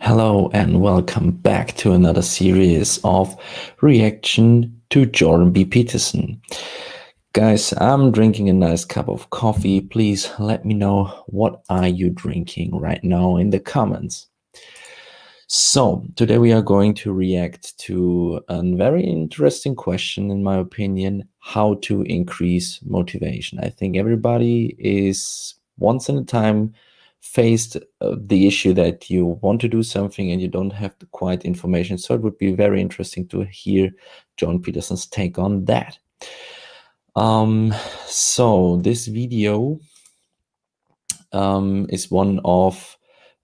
Hello and welcome back to another series of reaction to Jordan B. Peterson. Guys, I'm drinking a nice cup of coffee. Please let me know what are you drinking right now in the comments. So today we are going to react to a very interesting question, in my opinion, how to increase motivation. I think everybody is once in a time faced the issue that you want to do something and you don't have the quite information. So it would be very interesting to hear Jordan Peterson's take on that. So this video is one of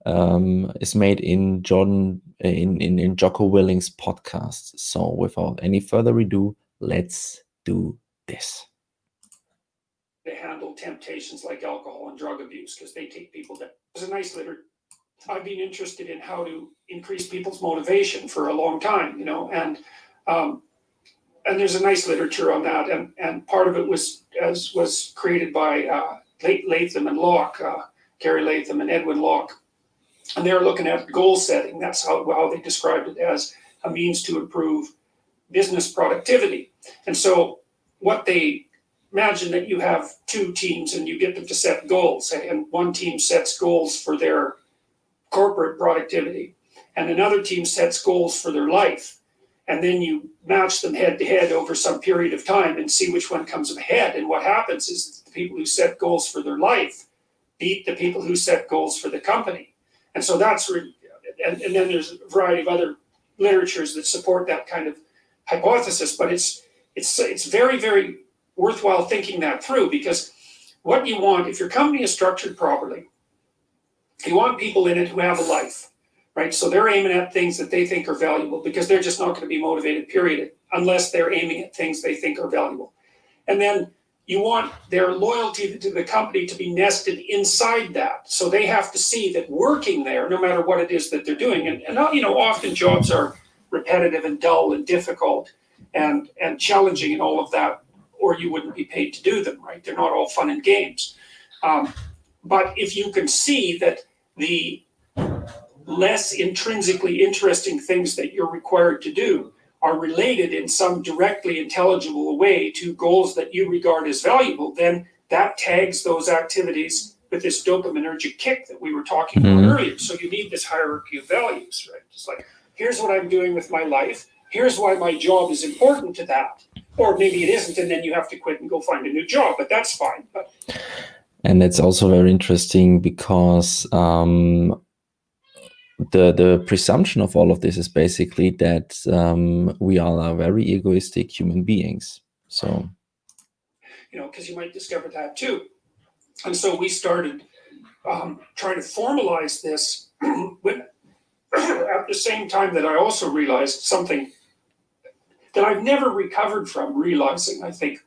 is made in Jocko Willink's podcast. So without any further ado, let's do this. They handle temptations like alcohol and drug abuse because they take people down. There's a nice literature. I've been interested in how to increase people's motivation for a long time, and there's a nice literature on that, and part of it was created by Latham and Locke, Gary Latham and Edwin Locke, and they're looking at goal setting. That's how they described it, as a means to improve business productivity. And so what they imagine that you have two teams and you get them to set goals, and one team sets goals for their corporate productivity and another team sets goals for their life. And then you match them head to head over some period of time and see which one comes ahead. And what happens is the people who set goals for their life beat the people who set goals for the company. And so that's really, and then there's a variety of other literatures that support that kind of hypothesis. But it's very, very worthwhile thinking that through, because what you want, if your company is structured properly, you want people in it who have a life, right? So they're aiming at things that they think are valuable, because they're just not going to be motivated, period, unless they're aiming at things they think are valuable. And then you want their loyalty to the company to be nested inside that. So they have to see that working there, no matter what it is that they're doing, and often jobs are repetitive and dull and difficult and challenging and all of that, or you wouldn't be paid to do them, right? They're not all fun and games. But if you can see that the less intrinsically interesting things that you're required to do are related in some directly intelligible way to goals that you regard as valuable, then that tags those activities with this dopaminergic kick that we were talking about earlier. So you need this hierarchy of values, right? It's like, here's what I'm doing with my life. Here's why my job is important to that. Or maybe it isn't, and then you have to quit and go find a new job, but that's fine. And it's also very interesting because the presumption of all of this is basically that we all are very egoistic human beings. So, because you might discover that too. And so we started trying to formalize this at the same time that I also realized something that I've never recovered from realizing, I think.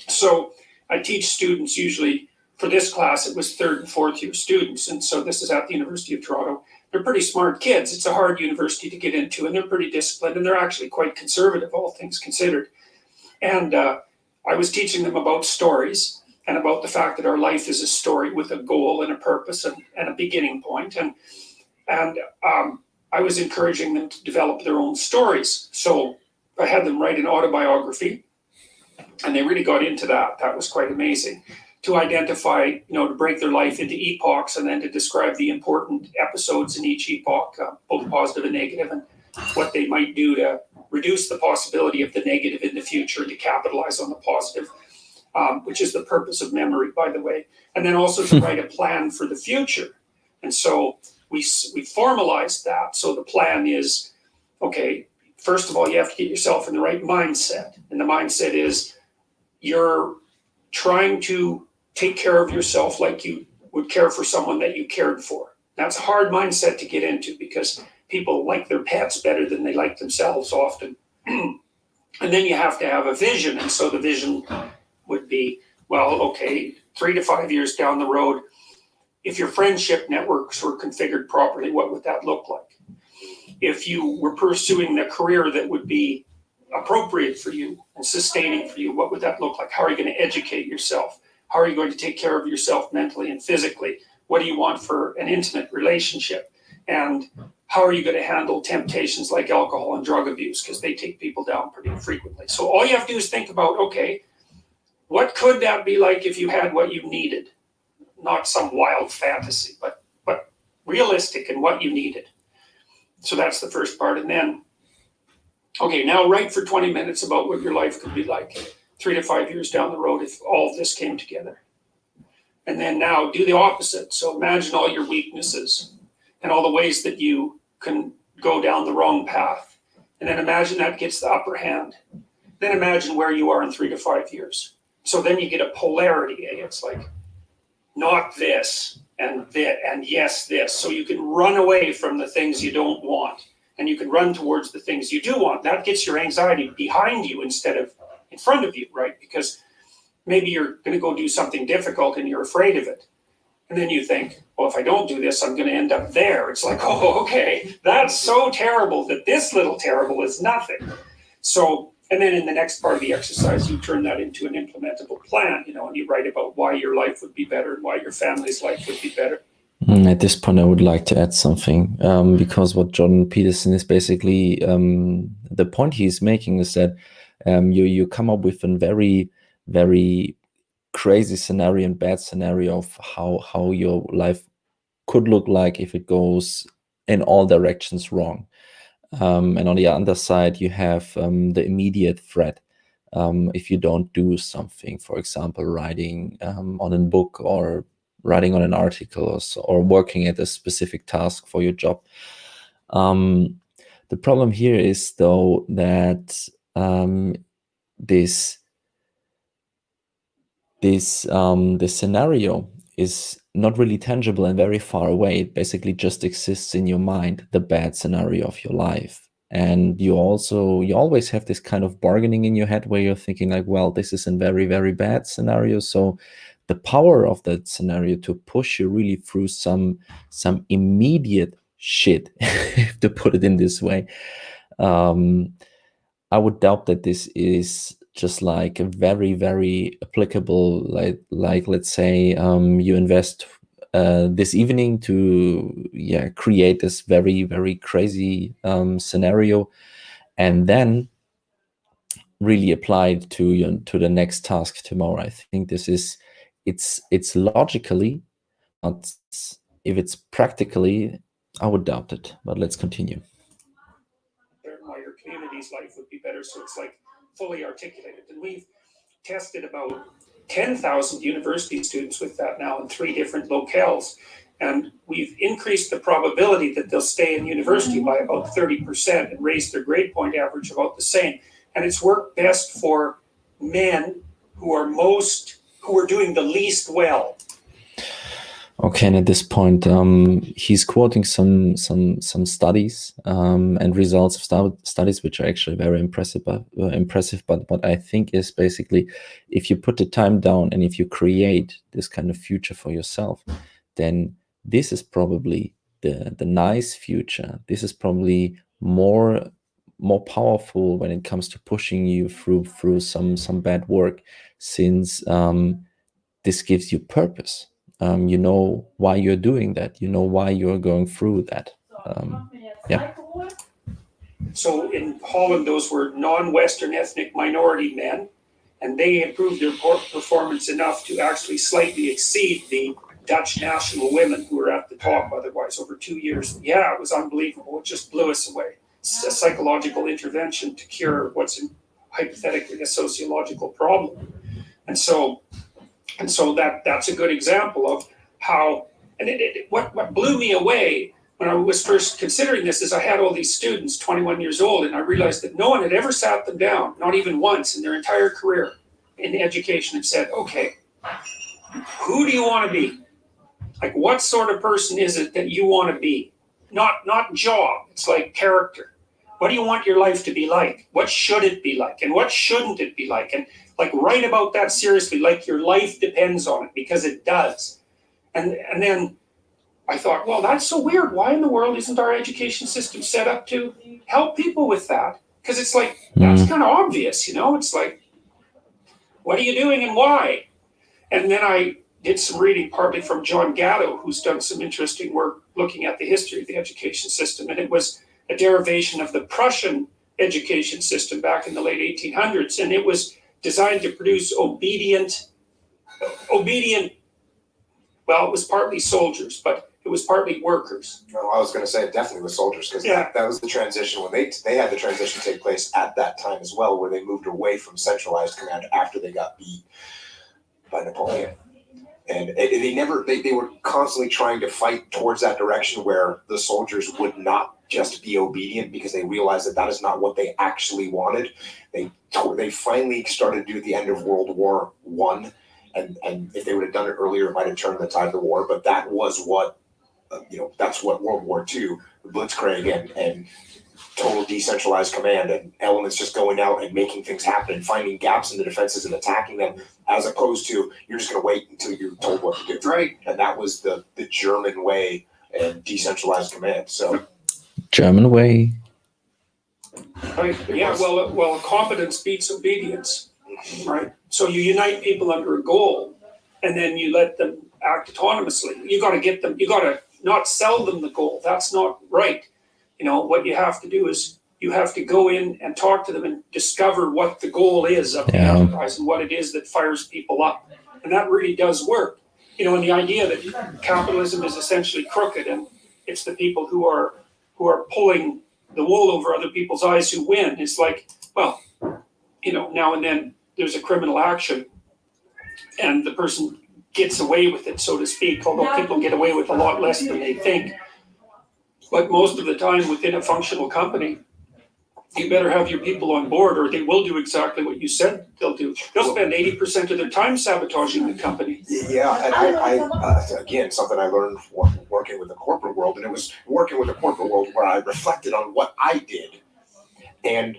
So I teach students, usually for this class, it was 3rd and 4th year students. And so this is at the University of Toronto. They're pretty smart kids. It's a hard university to get into, and they're pretty disciplined, and they're actually quite conservative, all things considered. And I was teaching them about stories and about the fact that our life is a story with a goal and a purpose and a beginning point. And I was encouraging them to develop their own stories. So I had them write an autobiography, and they really got into that. That was quite amazing, to identify, to break their life into epochs and then to describe the important episodes in each epoch, both positive and negative, and what they might do to reduce the possibility of the negative in the future and to capitalize on the positive, which is the purpose of memory, by the way. And then also to write a plan for the future. And so we formalized that. So the plan is, okay, first of all, you have to get yourself in the right mindset. And the mindset is you're trying to take care of yourself like you would care for someone that you cared for. That's a hard mindset to get into, because people like their pets better than they like themselves often. And then you have to have a vision. And so the vision would be, well, okay, 3 to 5 years down the road, if your friendship networks were configured properly, what would that look like? If you were pursuing a career that would be appropriate for you and sustaining for you, what would that look like? How are you going to educate yourself? How are you going to take care of yourself mentally and physically? What do you want for an intimate relationship? And how are you going to handle temptations like alcohol and drug abuse? Because they take people down pretty frequently. So all you have to do is think about, okay, what could that be like if you had what you needed? Not some wild fantasy, but realistic in what you needed. So that's the first part. And then, okay, now write for 20 minutes about what your life could be like 3 to 5 years down the road if all of this came together. And then now do the opposite. So imagine all your weaknesses and all the ways that you can go down the wrong path. And then imagine that gets the upper hand. Then imagine where you are in 3 to 5 years. So then you get a polarity. It's like not this and yes this. So you can run away from the things you don't want and you can run towards the things you do want. That gets your anxiety behind you instead of in front of you, right? Because maybe you're going to go do something difficult and you're afraid of it. And then you think, well, if I don't do this, I'm going to end up there. It's like, oh, okay, that's so terrible that this little terrible is nothing. So, and then in the next part of the exercise, you turn that into an implementable plan, and you write about why your life would be better and why your family's life would be better. At this point, I would like to add something, because what Jordan Peterson is basically, the point he's making is that you come up with a very, very crazy scenario and bad scenario of how your life could look like if it goes in all directions wrong. And on the other side, you have the immediate threat. If you don't do something, for example, writing on a book or writing on an article or working at a specific task for your job. The problem here is, though, that this scenario is not really tangible and very far away. It basically just exists in your mind, the bad scenario of your life. And you always have this kind of bargaining in your head where you're thinking like, well, this is a very, very bad scenario. So the power of that scenario to push you really through some immediate shit, to put it in this way, I would doubt that this is just like a very, very applicable, like let's say you invest this evening to create this very, very crazy scenario, and then really apply it to the next task tomorrow. I think this is it's logically, but if it's practically, I would doubt it. But let's continue. Why your community's life would be better. So it's like fully articulated. And we've tested about 10,000 university students with that now in 3 different locales. And we've increased the probability that they'll stay in university by about 30% and raised their grade point average about the same. And it's worked best for men who are doing the least well. Okay, and at this point, he's quoting some studies and results of studies, which are actually very impressive. But what I think is basically, if you put the time down and if you create this kind of future for yourself, then this is probably the nice future. This is probably more powerful when it comes to pushing you through some bad work, since this gives you purpose. You know why you're doing that. You know why you're going through that. Yeah. So in Holland, those were non-Western ethnic minority men, and they improved their performance enough to actually slightly exceed the Dutch national women who were at the top otherwise over 2 years. Yeah, it was unbelievable. It just blew us away. It's a psychological intervention to cure what's hypothetically a sociological problem. And so that's a good example of how, and what blew me away when I was first considering this is I had all these students, 21 years old, and I realized that no one had ever sat them down, not even once in their entire career in education, and said, okay, who do you want to be? Like, what sort of person is it that you want to be? Not job, it's like character. What do you want your life to be like? What should it be like? And what shouldn't it be like? And like, write about that seriously, like your life depends on it, because it does. And then I thought, well, that's so weird. Why in the world isn't our education system set up to help people with that? Because it's like, that's kind of obvious, It's like, what are you doing and why? And then I did some reading partly from John Gatto, who's done some interesting work looking at the history of the education system. And it was a derivation of the Prussian education system back in the late 1800s. And it was designed to produce obedient, well, it was partly soldiers, but it was partly workers. No, I was going to say it definitely was soldiers, because that was the transition when they had the transition take place at that time as well, where they moved away from centralized command after they got beat by Napoleon. And they were constantly trying to fight towards that direction where the soldiers would not just be obedient, because they realized that that is not what they actually wanted. They finally started to do at the end of World War I. And if they would have done it earlier, it might have turned the tide of the war. But that was what, that's what World War II, Blitzkrieg and total decentralized command and elements just going out and making things happen and finding gaps in the defenses and attacking them, as opposed to you're just going to wait until you're told what to do. Right. And that was the German way and decentralized command. So German way. Right. Yeah. Well, competence beats obedience. Right. So you unite people under a goal, and then you let them act autonomously. You got to get them. You got to not sell them the goal. That's not right. What you have to do is you have to go in and talk to them and discover what the goal is of the enterprise and what it is that fires people up. And that really does work. And the idea that capitalism is essentially crooked and it's the people who are pulling the wool over other people's eyes who win. It's like, well, now and then there's a criminal action and the person gets away with it, so to speak, although people get away with a lot less than they think. But most of the time within a functional company, you better have your people on board or they will do exactly what you said they'll do. They'll spend 80% of their time sabotaging the company. Yeah, and I again, something I learned working with the corporate world, and it was working with the corporate world where I reflected on what I did, and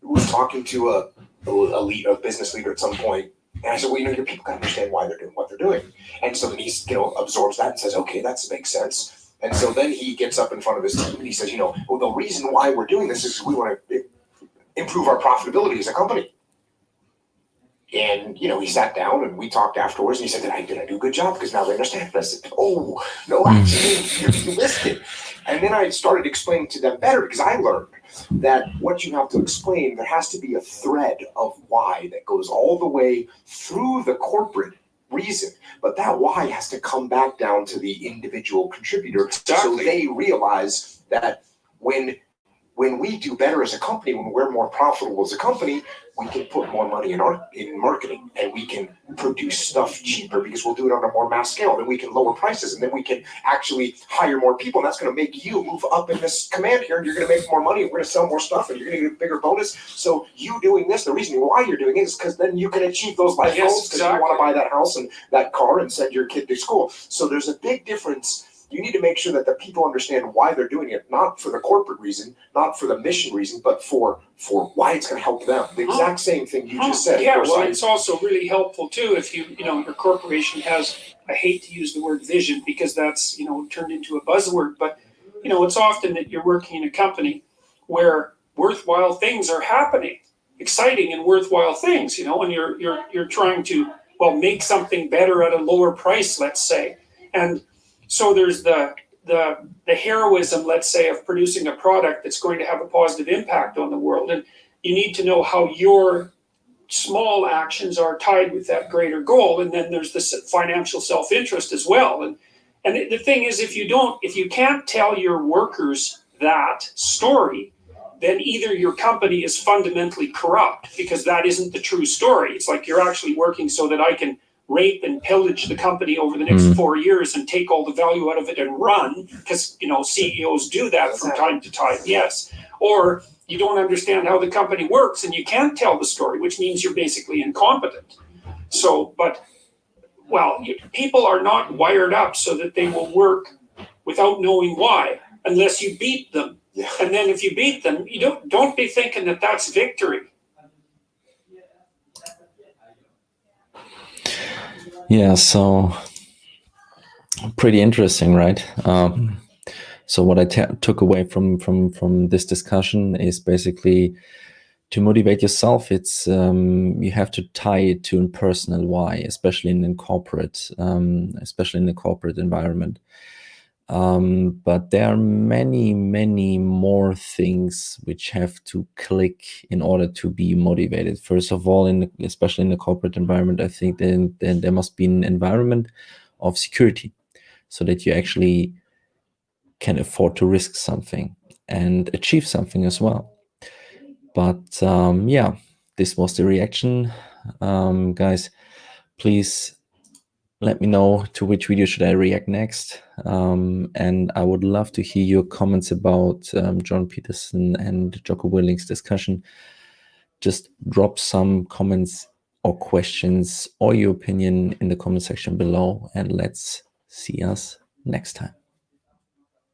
was talking to a business leader at some point, and I said, well, your people gotta understand why they're doing what they're doing, and so then he absorbs that and says, okay, that makes sense. And so then he gets up in front of his team and he says, well, the reason why we're doing this is we want to improve our profitability as a company. And, he sat down and we talked afterwards and he said, did I do a good job? Because now they understand. And I said, oh, no, actually, you missed it. And then I started explaining to them better, because I learned that what you have to explain, there has to be a thread of why that goes all the way through the corporate reason, but that why has to come back down to the individual contributor. Exactly. So they realize that when we do better as a company, when we're more profitable as a company, we can put more money in marketing, and we can produce stuff cheaper because we'll do it on a more mass scale. Then we can lower prices, and then we can actually hire more people, and that's going to make you move up in this command here, and you're going to make more money, and we're going to sell more stuff, and you're going to get a bigger bonus. So you doing this, the reason why you're doing it is because then you can achieve those life goals, because you want to buy that house and that car and send your kid to school. So there's a big difference. You need to make sure that the people understand why they're doing it, not for the corporate reason, not for the mission reason, but for why it's going to help them. The exact same thing you just said. Yeah, well, it's also really helpful too if your corporation has, I hate to use the word vision because that's, turned into a buzzword, but, it's often that you're working in a company where worthwhile things are happening, exciting and worthwhile things, and you're trying to, make something better at a lower price, let's say. And so there's the heroism, let's say, of producing a product that's going to have a positive impact on the world. And you need to know how your small actions are tied with that greater goal. And then there's the financial self-interest as well. And the thing is, if you can't tell your workers that story, then either your company is fundamentally corrupt, because that isn't the true story. It's like you're actually working so that I can rape and pillage the company over the next 4 years and take all the value out of it and run, because CEOs do that from time to time, yes. Or you don't understand how the company works and you can't tell the story, which means you're basically incompetent. So, people are not wired up so that they will work without knowing why, unless you beat them. Yeah. And then if you beat them, you don't be thinking that that's victory. Yeah, so pretty interesting, right? So what I took away from this discussion is basically to motivate yourself, it's you have to tie it to a personal why, especially in corporate, especially in the corporate environment. But there are many more things which have to click in order to be motivated. First of all, especially in the corporate environment, I think then there must be an environment of security, so that you actually can afford to risk something and achieve something as well. But yeah, this was the reaction. Guys, please let me know to which video should I react next. And I would love to hear your comments about Jordan Peterson and Jocko Willink's discussion. Just drop some comments or questions or your opinion in the comment section below, and let's see us next time.